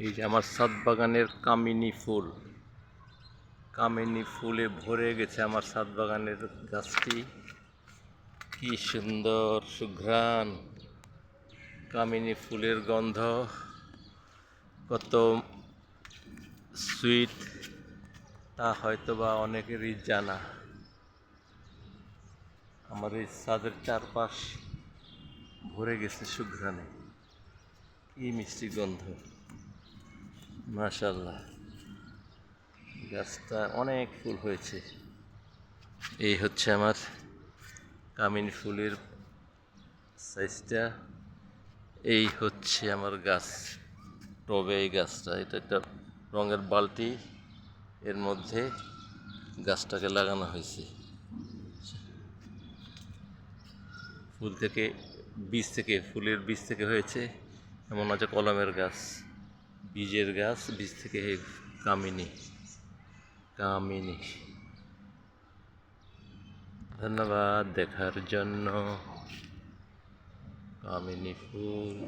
এই যে আমার ছাদ বাগানের কামিনী ফুলে ভরে গেছে আমার ছাদ বাগানের গাছটি। কি সুন্দর সুঘ্রাণ, কামিনী ফুলের গন্ধ কত সুইট তা হয়তোবা অনেকেরই জানা। আমার এই ছাদের চারপাশ ভরে গেছে সুঘ্রাণে, কি মিষ্টি গন্ধ, মাশাআল্লাহ। গাছটা অনেক ফুল হয়েছে। এই হচ্ছে আমার কামিনী ফুলের সাইজটা। এই হচ্ছে আমার গাছ, টবে এই গাছটা, এটা একটা রঙের বালতি, এর মধ্যে গাছটাকে লাগানো হয়েছে। ফুলের বীজ থেকে হয়েছে, এমন আছে কলমের গাছ, বীজের গাছ, বীজ থেকে কামিনী কামিনী। ধন্যবাদ দেখার জন্য। কামিনী ফুল।